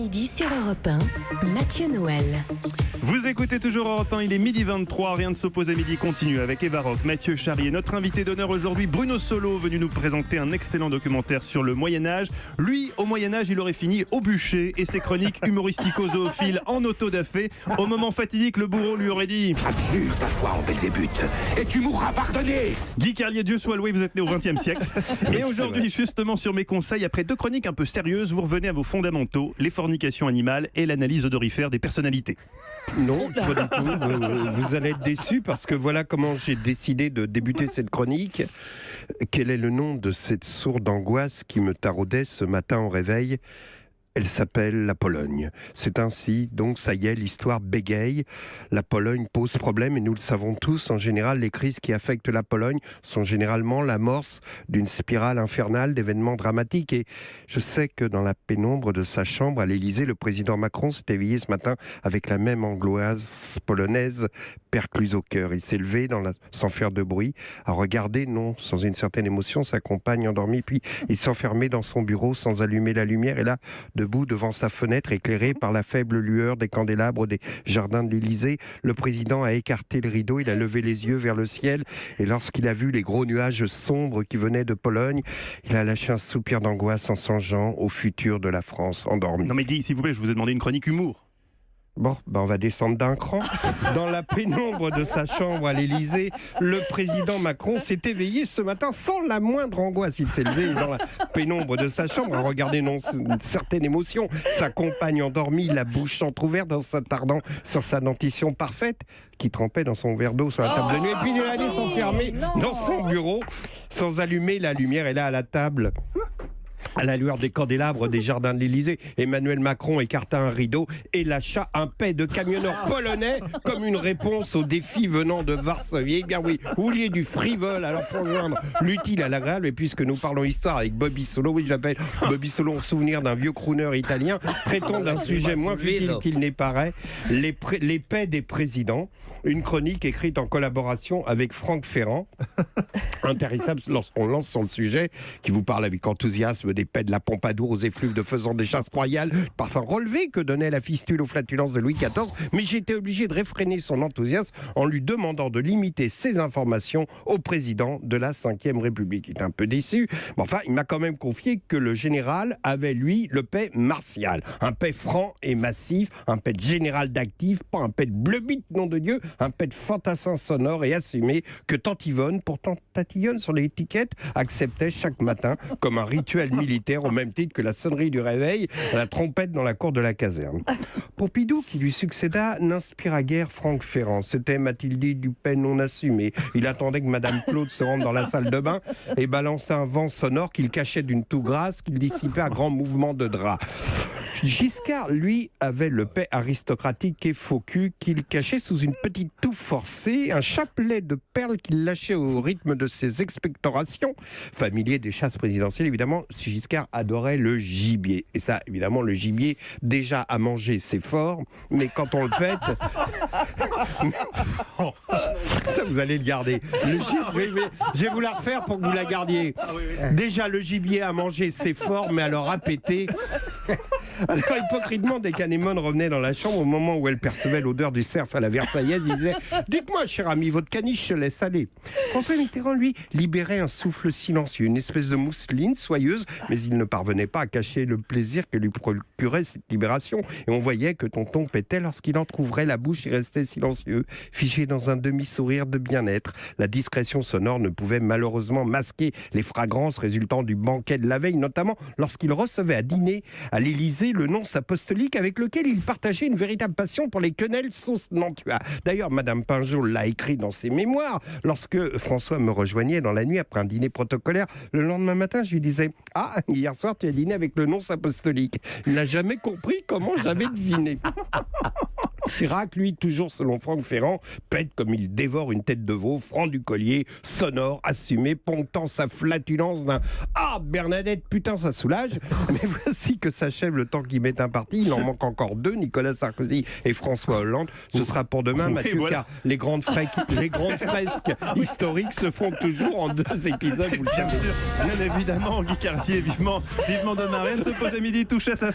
midi sur Europe 1, Mathieu Noël. Vous écoutez toujours Europe 1, il est midi 23, rien ne s'oppose à midi continue avec Eva Rock, Mathieu Charrier. Notre invité d'honneur aujourd'hui, Bruno Solo, venu nous présenter un excellent documentaire sur le Moyen-Âge. Lui, au Moyen-Âge, il aurait fini au bûcher et ses chroniques humoristico-zoophiles en auto-da-fé. Au moment fatidique, le bourreau lui aurait dit « Abjure ta foi en Belzébuth et tu mourras pardonné !» Guy Carlier, Dieu soit loué, vous êtes né au XXe siècle. Et aujourd'hui, justement sur mes conseils, après deux chroniques un peu sérieuses, vous revenez à vos fondamentaux, les fornications animales et l'analyse odorifère des personnalités. Non, pas du tout. Vous allez être déçus parce que voilà comment j'ai décidé de débuter cette chronique. Quel est le nom de cette sourde angoisse qui me taraudait ce matin au réveil ? Elle s'appelle la Pologne. C'est ainsi, donc ça y est, l'histoire bégaye. La Pologne pose problème et nous le savons tous. En général, les crises qui affectent la Pologne sont généralement l'amorce d'une spirale infernale d'événements dramatiques. Et je sais que dans la pénombre de sa chambre à l'Élysée, le président Macron s'est éveillé ce matin avec la même angoisse polonaise percluse au cœur. Il s'est levé sans faire de bruit, à regarder, non, sans une certaine émotion, sa compagne endormie. Puis il s'enfermait dans son bureau sans allumer la lumière. Et là, debout devant sa fenêtre, éclairée par la faible lueur des candélabres des jardins de l'Élysée, le président a écarté le rideau, il a levé les yeux vers le ciel, et lorsqu'il a vu les gros nuages sombres qui venaient de Pologne, il a lâché un soupir d'angoisse en songeant au futur de la France endormie. Non mais Guy, s'il vous plaît, je vous ai demandé une chronique humour. Bon, on va descendre d'un cran. Dans la pénombre de sa chambre à l'Élysée, le président Macron s'est éveillé ce matin sans la moindre angoisse. Il s'est levé dans la pénombre de sa chambre à regarder une certaine émotion. Sa compagne endormie, la bouche entrouverte, en s'attardant sur sa dentition parfaite, qui trempait dans son verre d'eau sur la table de nuit. Et puis il est allé s'enfermer dans son bureau sans allumer la lumière. Et là, à la table, à la lueur des candélabres des jardins de l'Élysée, Emmanuel Macron écarta un rideau et lâcha un paix de camionneurs polonais comme une réponse au défi venant de Varsovie. Eh bien oui, vous vouliez du frivole, alors pour joindre l'utile à l'agréable, et puisque nous parlons histoire avec Bobby Solo, oui j'appelle Bobby Solo en souvenir d'un vieux crooner italien, traitons d'un sujet moins futile qu'il n'est paraît, les paix des présidents, une chronique écrite en collaboration avec Franck Ferrand, intarissable lorsqu'on lance sur le sujet, qui vous parle avec enthousiasme des paix de la Pompadour aux effluves de faisant des chasses royales, parfum relevé que donnait la fistule aux flatulences de Louis XIV, mais j'étais obligé de réfréner son enthousiasme en lui demandant de limiter ses informations au président de la Ve République. Il était un peu déçu, mais enfin, il m'a quand même confié que le général avait, lui, le paix martial. Un paix franc et massif, un paix général d'actifs, pas un paix de bleu-bite, nom de Dieu, un paix de fantassin sonore et assumé que tante Yvonne, pourtant tatillonne sur l'étiquette, acceptait chaque matin comme un rituel militaire au même titre que la sonnerie du réveil à la trompette dans la cour de la caserne. Pompidou, qui lui succéda, n'inspira guère Franck Ferrand. C'était Mathilde Dupin non assumé. Il attendait que Madame Claude se rende dans la salle de bain et balançait un vent sonore qu'il cachait d'une toux grasse qu'il dissipait à grands mouvements de drap. Giscard, lui, avait le paix aristocratique et faux cul qu'il cachait sous une petite touffe forcée, un chapelet de perles qu'il lâchait au rythme de ses expectorations. Familier des chasses présidentielles, évidemment, Giscard adorait le gibier. Et ça, évidemment, le gibier, déjà à manger, c'est fort, mais quand on le pète... ça, vous allez le garder. Je vais vous la refaire pour que vous la gardiez. Déjà, le gibier à manger, c'est fort, mais alors à péter... Alors, hypocritement, dès qu'Anémone revenait dans la chambre, au moment où elle percevait l'odeur du cerf à la Versaillaise, il disait « Dites-moi, cher ami, votre caniche se laisse aller ». François Mitterrand, lui, libérait un souffle silencieux, une espèce de mousseline soyeuse, mais il ne parvenait pas à cacher le plaisir que lui procurait cette libération. Et on voyait que tonton pétait lorsqu'il entrouvrait la bouche et restait silencieux, figé dans un demi-sourire de bien-être. La discrétion sonore ne pouvait malheureusement masquer les fragrances résultant du banquet de la veille, notamment lorsqu'il recevait à dîner à l'Élysée le nonce apostolique avec lequel il partageait une véritable passion pour les quenelles sauce Nantua. D'ailleurs, Madame Pinjot l'a écrit dans ses mémoires. Lorsque François me rejoignait dans la nuit après un dîner protocolaire, le lendemain matin, je lui disais « Ah, hier soir, tu as dîné avec le nonce apostolique ». Il n'a jamais compris comment j'avais deviné. Chirac, lui, toujours selon Franck Ferrand, pète comme il dévore une tête de veau, franc du collier, sonore, assumé, ponctant sa flatulence d'un « Ah, Bernadette, putain, ça soulage !» Mais voici que s'achève le temps qui m'est imparti. Il en manque encore deux, Nicolas Sarkozy et François Hollande. Ce sera pour demain, Mathieu, voilà. Car les grandes fresques historiques se font toujours en 2 épisodes. Vous le savez. Bien évidemment, Guy Carlier, vivement demain. Rien ne se pose à midi, touche à sa fin.